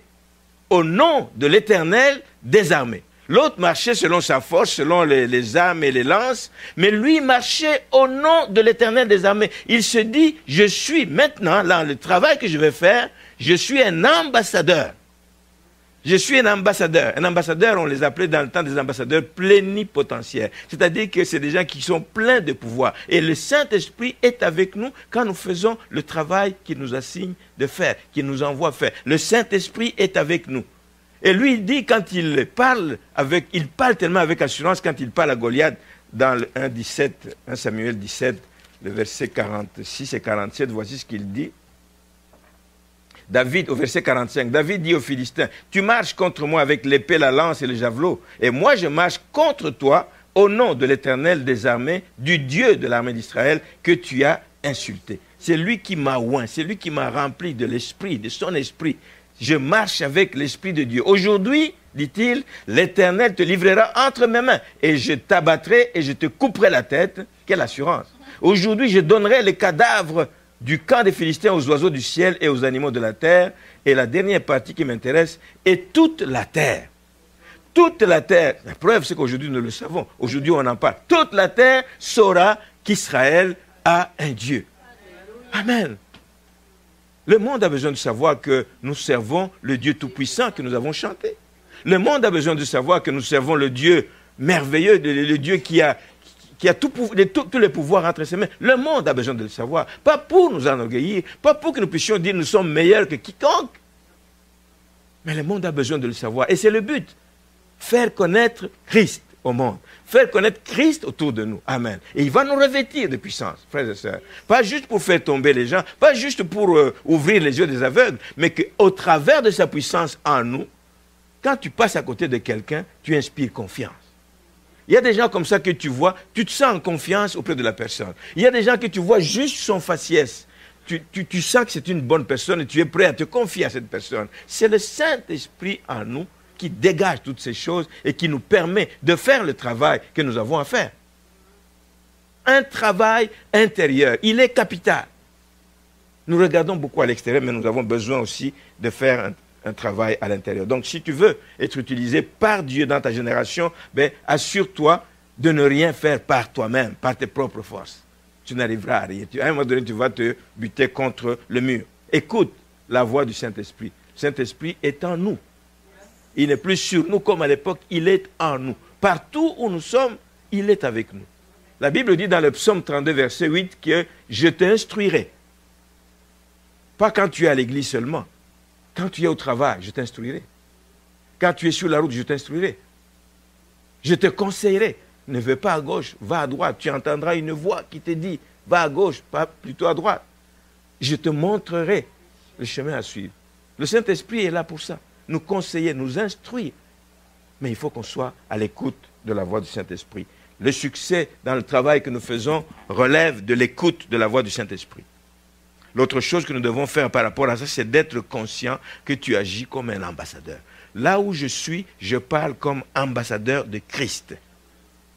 au nom de l'Éternel des armées. L'autre marchait selon sa force, selon les armes et les lances, mais lui marchait au nom de l'Éternel des armées. Il se dit, je suis maintenant, là, le travail que je vais faire, je suis un ambassadeur. Je suis un ambassadeur. Un ambassadeur, on les appelait dans le temps des ambassadeurs plénipotentiaires. C'est-à-dire que c'est des gens qui sont pleins de pouvoir. Et le Saint-Esprit est avec nous quand nous faisons le travail qu'il nous assigne de faire, qu'il nous envoie faire. Le Saint-Esprit est avec nous. Et lui, il dit, quand il parle tellement avec assurance, quand il parle à Goliath, dans le 1 Samuel 17, le verset 46 et 47, voici ce qu'il dit. David, au verset 45, David dit aux Philistins, « Tu marches contre moi avec l'épée, la lance et le javelot, et moi je marche contre toi au nom de l'Éternel des armées, du Dieu de l'armée d'Israël, que tu as insulté. C'est lui qui m'a oint, c'est lui qui m'a rempli de l'esprit, de son esprit. Je marche avec l'Esprit de Dieu. Aujourd'hui, dit-il, l'Éternel te livrera entre mes mains et je t'abattrai et je te couperai la tête. Quelle assurance! Aujourd'hui, je donnerai les cadavres du camp des Philistins aux oiseaux du ciel et aux animaux de la terre. Et la dernière partie qui m'intéresse est toute la terre. Toute la terre, la preuve c'est qu'aujourd'hui nous le savons, aujourd'hui on en parle. Toute la terre saura qu'Israël a un Dieu. Amen. Le monde a besoin de savoir que nous servons le Dieu Tout-Puissant que nous avons chanté. Le monde a besoin de savoir que nous servons le Dieu merveilleux, le Dieu qui a tous les pouvoirs entre ses mains. Le monde a besoin de le savoir. Pas pour nous enorgueillir, pas pour que nous puissions dire nous sommes meilleurs que quiconque. Mais le monde a besoin de le savoir. Et c'est le but. Faire connaître Christ au monde. Faire connaître Christ autour de nous. Amen. Et il va nous revêtir de puissance, frères et sœurs. Pas juste pour faire tomber les gens, pas juste pour ouvrir les yeux des aveugles, mais qu'au travers de sa puissance en nous, quand tu passes à côté de quelqu'un, tu inspires confiance. Il y a des gens comme ça que tu vois, tu te sens en confiance auprès de la personne. Il y a des gens que tu vois juste son faciès. Tu sens que c'est une bonne personne et tu es prêt à te confier à cette personne. C'est le Saint-Esprit en nous qui dégage toutes ces choses et qui nous permet de faire le travail que nous avons à faire. Un travail intérieur, il est capital. Nous regardons beaucoup à l'extérieur, mais nous avons besoin aussi de faire un travail à l'intérieur. Donc, si tu veux être utilisé par Dieu dans ta génération, ben, assure-toi de ne rien faire par toi-même, par tes propres forces. Tu n'arriveras à rien. À un moment donné, tu vas te buter contre le mur. Écoute la voix du Saint-Esprit. Le Saint-Esprit est en nous. Il n'est plus sur nous comme à l'époque, il est en nous. Partout où nous sommes, il est avec nous. La Bible dit dans le psaume 32, verset 8, que je t'instruirai. Pas quand tu es à l'église seulement. Quand tu es au travail, je t'instruirai. Quand tu es sur la route, je t'instruirai. Je te conseillerai. Ne va pas à gauche, va à droite. Tu entendras une voix qui te dit, va à gauche, pas plutôt à droite. Je te montrerai le chemin à suivre. Le Saint-Esprit est là pour ça. Nous conseiller, nous instruire. Mais il faut qu'on soit à l'écoute de la voix du Saint-Esprit. Le succès dans le travail que nous faisons relève de l'écoute de la voix du Saint-Esprit. L'autre chose que nous devons faire par rapport à ça, c'est d'être conscient que tu agis comme un ambassadeur. Là où je suis, je parle comme ambassadeur de Christ.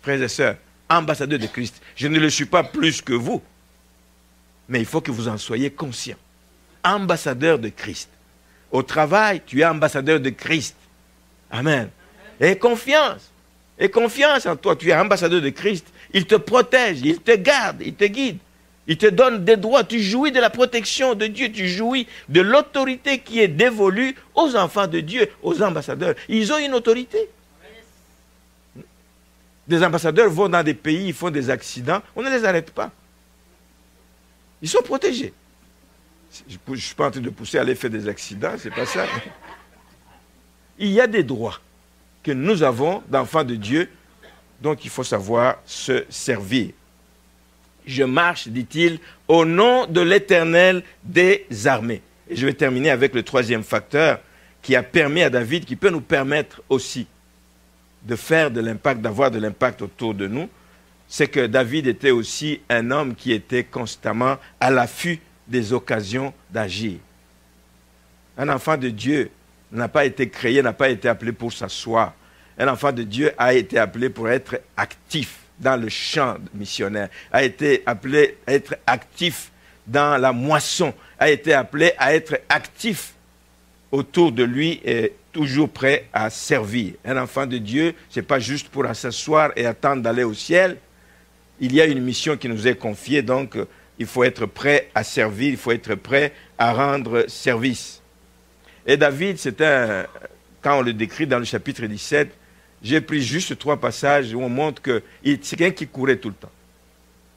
Frères et sœurs, ambassadeur de Christ. Je ne le suis pas plus que vous, mais il faut que vous en soyez conscients. Ambassadeur de Christ. Au travail, tu es ambassadeur de Christ. Amen. Et confiance. Et confiance en toi. Tu es ambassadeur de Christ. Il te protège, il te garde, il te guide. Il te donne des droits. Tu jouis de la protection de Dieu. Tu jouis de l'autorité qui est dévolue aux enfants de Dieu, aux ambassadeurs. Ils ont une autorité. Des ambassadeurs vont dans des pays, ils font des accidents. On ne les arrête pas. Ils sont protégés. Je ne suis pas en train de pousser à aller faire des accidents, c'est pas ça. Il y a des droits que nous avons d'enfants de Dieu, donc il faut savoir se servir. Je marche, dit-il, au nom de l'Éternel des armées. Et je vais terminer avec le troisième facteur qui a permis à David, qui peut nous permettre aussi de faire de l'impact, d'avoir de l'impact autour de nous, c'est que David était aussi un homme qui était constamment à l'affût des occasions d'agir. Un enfant de Dieu n'a pas été créé, n'a pas été appelé pour s'asseoir. Un enfant de Dieu a été appelé pour être actif dans le champ missionnaire, a été appelé à être actif dans la moisson, a été appelé à être actif autour de lui et toujours prêt à servir. Un enfant de Dieu, ce n'est pas juste pour s'asseoir et attendre d'aller au ciel. Il y a une mission qui nous est confiée, donc il faut être prêt à servir, il faut être prêt à rendre service. Et David, quand on le décrit dans le chapitre 17, j'ai pris juste 3 passages où on montre que c'est quelqu'un qui courait tout le temps.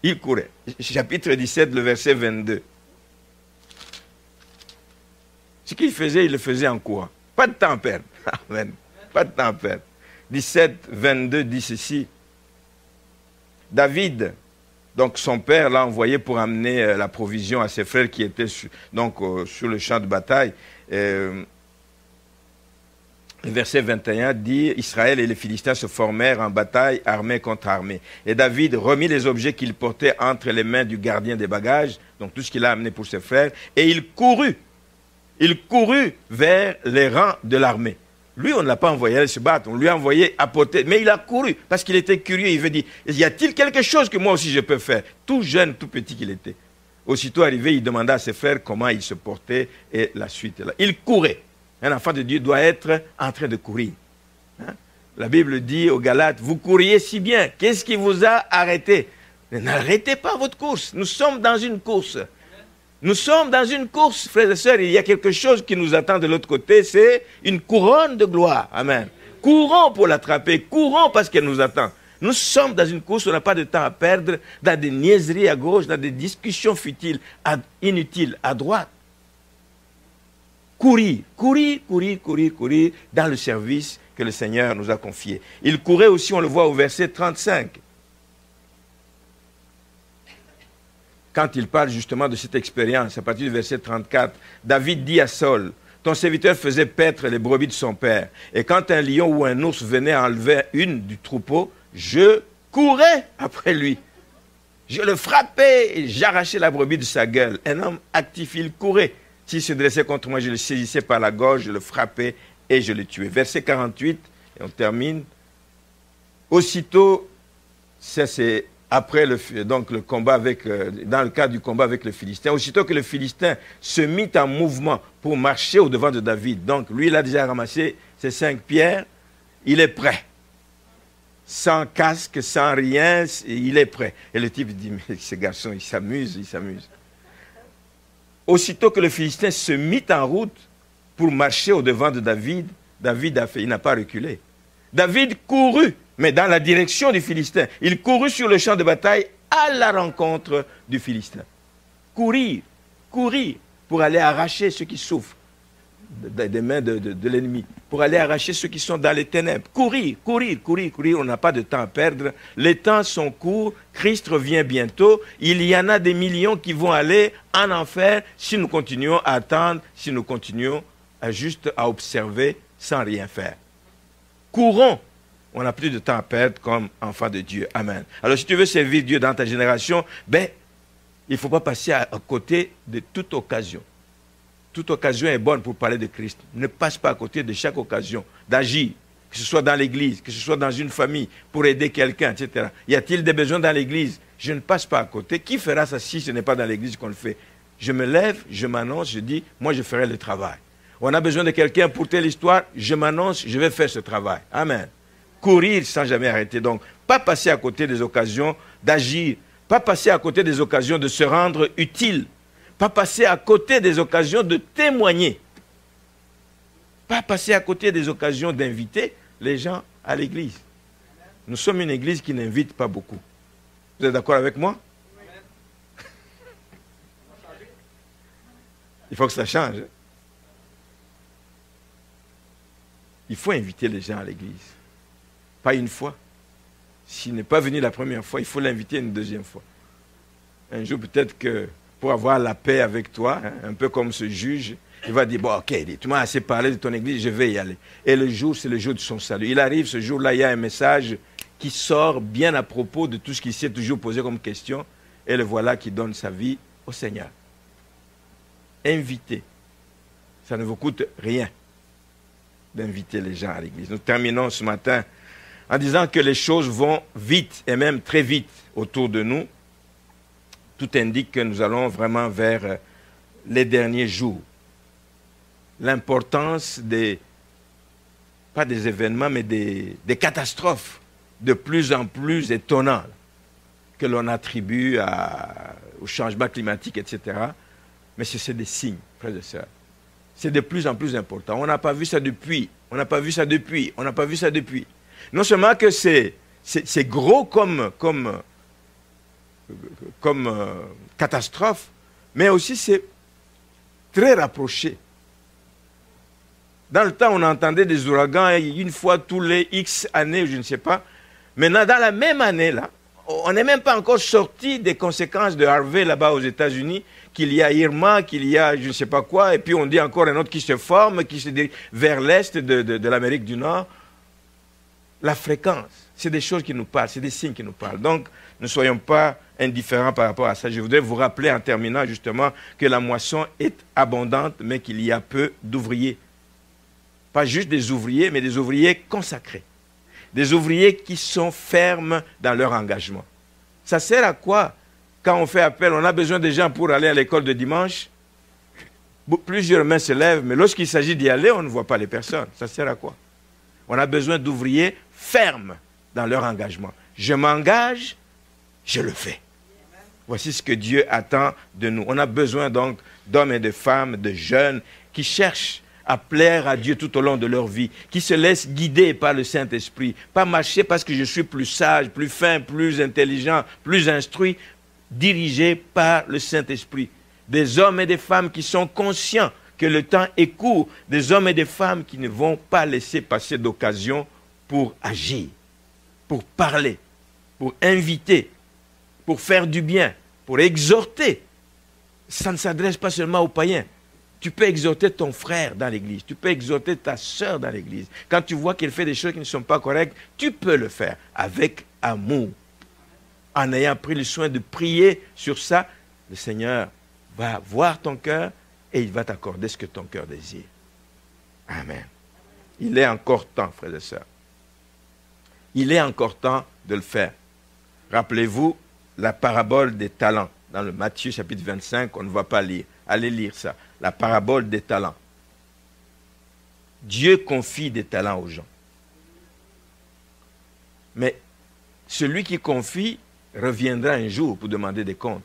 Il courait. Chapitre 17, le verset 22. Ce qu'il faisait, il le faisait en courant. Pas de temps à perdre. Amen. Pas de temps à perdre. 17, 22 dit ceci. David, donc son père l'a envoyé pour amener la provision à ses frères qui étaient sur le champ de bataille. Le verset 21 dit, Israël et les Philistins se formèrent en bataille, armée contre armée. Et David remit les objets qu'il portait entre les mains du gardien des bagages, donc tout ce qu'il a amené pour ses frères, et il courut vers les rangs de l'armée. Lui, on ne l'a pas envoyé aller se battre, on lui a envoyé apporter, mais il a couru, parce qu'il était curieux, il veut dire, y a-t-il quelque chose que moi aussi je peux faire? Tout jeune, tout petit qu'il était. Aussitôt arrivé, il demanda à ses frères comment il se portait, et la suite est là. Il courait. Un enfant de Dieu doit être en train de courir. Hein? La Bible dit aux Galates, vous couriez si bien, qu'est-ce qui vous a arrêté? N'arrêtez pas votre course, nous sommes dans une course. Nous sommes dans une course, frères et sœurs, il y a quelque chose qui nous attend de l'autre côté, c'est une couronne de gloire. Amen. Courons pour l'attraper, courons parce qu'elle nous attend. Nous sommes dans une course, on n'a pas de temps à perdre, dans des niaiseries à gauche, dans des discussions futiles, inutiles, à droite. Courir dans le service que le Seigneur nous a confié. Il courait aussi, on le voit au verset 35. Quand il parle justement de cette expérience, à partir du verset 34, David dit à Saul, ton serviteur faisait paître les brebis de son père. Et quand un lion ou un ours venait enlever une du troupeau, je courais après lui. Je le frappais et j'arrachais la brebis de sa gueule. Un homme actif, il courait. S'il se dressait contre moi, je le saisissais par la gorge, je le frappais et je le tuais. Verset 48, et on termine. Aussitôt, ça c'est après le combat dans le cadre du combat avec le Philistin, aussitôt que le Philistin se mit en mouvement pour marcher au-devant de David, donc lui il a déjà ramassé ses 5 pierres, il est prêt. Sans casque, sans rien, il est prêt. Et le type dit, mais ce garçon, il s'amuse. Aussitôt que le Philistin se mit en route pour marcher au-devant de David, il n'a pas reculé. David courut, mais dans la direction du Philistin. Il courut sur le champ de bataille à la rencontre du Philistin. Courir pour aller arracher ceux qui souffrent des mains de l'ennemi, pour aller arracher ceux qui sont dans les ténèbres. Courir, on n'a pas de temps à perdre. Les temps sont courts, Christ revient bientôt. Il y en a des millions qui vont aller en enfer si nous continuons à attendre, si nous continuons juste à observer sans rien faire. Courons, on n'a plus de temps à perdre comme enfants de Dieu. Amen. Alors si tu veux servir Dieu dans ta génération, il ne faut pas passer à côté de toute occasion. Toute occasion est bonne pour parler de Christ. Ne passe pas à côté de chaque occasion d'agir, que ce soit dans l'église, que ce soit dans une famille, pour aider quelqu'un, etc. Y a-t-il des besoins dans l'église? Je ne passe pas à côté. Qui fera ça si ce n'est pas dans l'église qu'on le fait? Je me lève, je m'annonce, je dis, moi je ferai le travail. On a besoin de quelqu'un pour telle histoire, je m'annonce, je vais faire ce travail. Amen. Courir sans jamais arrêter. Donc, pas passer à côté des occasions d'agir, pas passer à côté des occasions de se rendre utile, pas passer à côté des occasions de témoigner, pas passer à côté des occasions d'inviter les gens à l'église. Nous sommes une église qui n'invite pas beaucoup. Vous êtes d'accord avec moi? Il faut que ça change. il faut inviter les gens à l'église. Pas une fois. S'il n'est pas venu la première fois, il faut l'inviter une deuxième fois. Un jour, peut-être que pour avoir la paix avec toi, hein, un peu comme ce juge, il va dire, bon, ok, tu m'as assez parlé de ton église, je vais y aller. Et le jour, c'est le jour de son salut. Il arrive, ce jour-là, il y a un message qui sort bien à propos de tout ce qu'il s'est toujours posé comme question. Et le voilà qui donne sa vie au Seigneur. Invitez. Ça ne vous coûte rien d'inviter les gens à l'église. Nous terminons ce matin en disant que les choses vont vite et même très vite autour de nous. Tout indique que nous allons vraiment vers les derniers jours. L'importance des, pas des événements, mais des catastrophes de plus en plus étonnantes que l'on attribue au changement climatique, etc. Mais c'est des signes, frères et sœurs. C'est de plus en plus important. On n'a pas vu ça depuis. On n'a pas vu ça depuis. On n'a pas vu ça depuis. Non seulement que c'est gros comme catastrophe, mais aussi c'est très rapproché. Dans le temps, on entendait des ouragans une fois tous les X années, je ne sais pas. Maintenant, dans la même année, là, on n'est même pas encore sorti des conséquences de Harvey là-bas aux États-Unis, qu'il y a Irma, qu'il y a je ne sais pas quoi, et puis on dit encore un autre qui se forme, qui se dirige vers l'est de l'Amérique du Nord. La fréquence, c'est des choses qui nous parlent, c'est des signes qui nous parlent. Donc, ne soyons pas indifférents par rapport à ça. Je voudrais vous rappeler en terminant justement que la moisson est abondante, mais qu'il y a peu d'ouvriers. Pas juste des ouvriers, mais des ouvriers consacrés. Des ouvriers qui sont fermes dans leur engagement. Ça sert à quoi quand on fait appel, on a besoin de gens pour aller à l'école de dimanche? Plusieurs mains se lèvent, mais lorsqu'il s'agit d'y aller, on ne voit pas les personnes. Ça sert à quoi? On a besoin d'ouvriers fermes dans leur engagement. Je m'engage, je le fais. Voici ce que Dieu attend de nous. On a besoin donc d'hommes et de femmes, de jeunes qui cherchent à plaire à Dieu tout au long de leur vie, qui se laissent guider par le Saint-Esprit, pas marcher parce que je suis plus sage, plus fin, plus intelligent, plus instruit, dirigés par le Saint-Esprit. Des hommes et des femmes qui sont conscients que le temps est court, des hommes et des femmes qui ne vont pas laisser passer d'occasion pour agir, pour parler, pour inviter, pour faire du bien, pour exhorter. Ça ne s'adresse pas seulement aux païens. Tu peux exhorter ton frère dans l'église, tu peux exhorter ta sœur dans l'église. Quand tu vois qu'elle fait des choses qui ne sont pas correctes, tu peux le faire avec amour. En ayant pris le soin de prier sur ça, le Seigneur va voir ton cœur et il va t'accorder ce que ton cœur désire. Amen. Il est encore temps, frères et sœurs. Il est encore temps de le faire. Rappelez-vous la parabole des talents. Dans le Matthieu chapitre 25, on ne va pas lire. Allez lire ça. La parabole des talents. Dieu confie des talents aux gens. Mais celui qui confie reviendra un jour pour demander des comptes.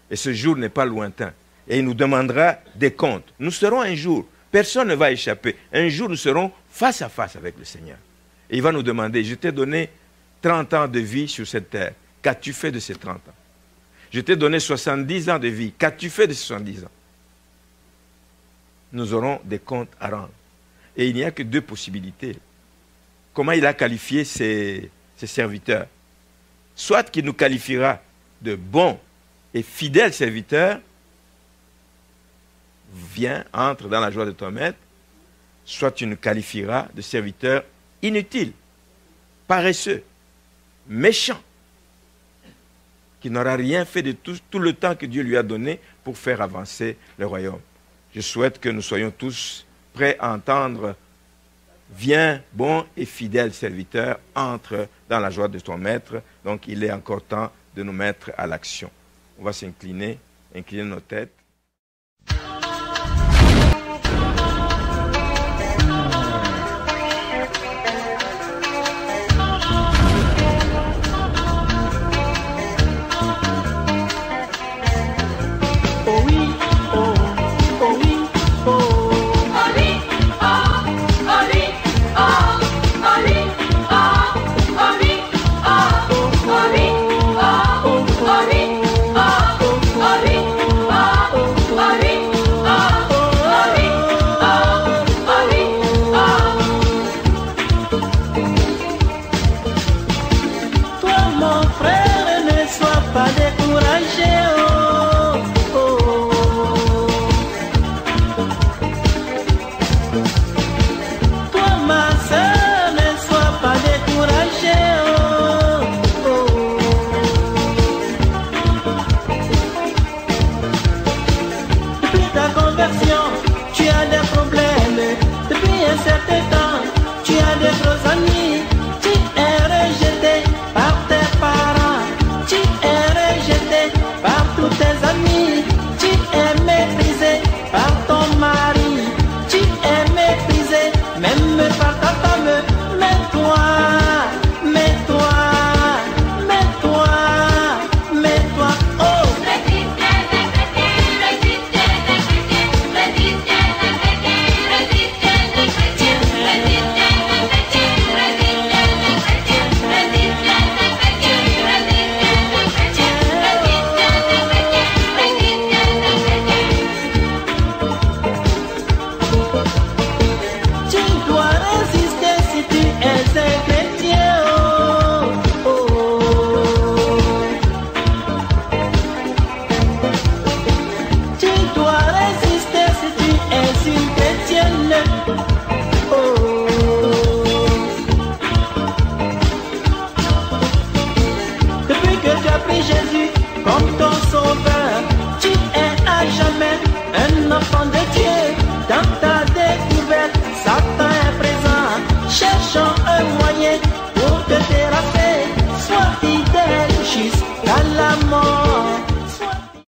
Et ce jour n'est pas lointain. Et il nous demandera des comptes. Nous serons un jour, personne ne va échapper. Un jour, nous serons face à face avec le Seigneur. Et il va nous demander, je t'ai donné 30 ans de vie sur cette terre. Qu'as-tu fait de ces 30 ans? Je t'ai donné 70 ans de vie. Qu'as-tu fait de ces 70 ans? Nous aurons des comptes à rendre. Et il n'y a que deux possibilités. Comment il a qualifié ses serviteurs? Soit qu'il nous qualifiera de bons et fidèles serviteurs, viens, entre dans la joie de ton maître, soit tu nous qualifieras de serviteurs inutiles, paresseux, méchants, qui n'aura rien fait de tout le temps que Dieu lui a donné pour faire avancer le royaume. Je souhaite que nous soyons tous prêts à entendre « Viens, bon et fidèle serviteur, entre dans la joie de ton maître ». Donc il est encore temps de nous mettre à l'action. On va s'incliner, incliner nos têtes. Oh oui,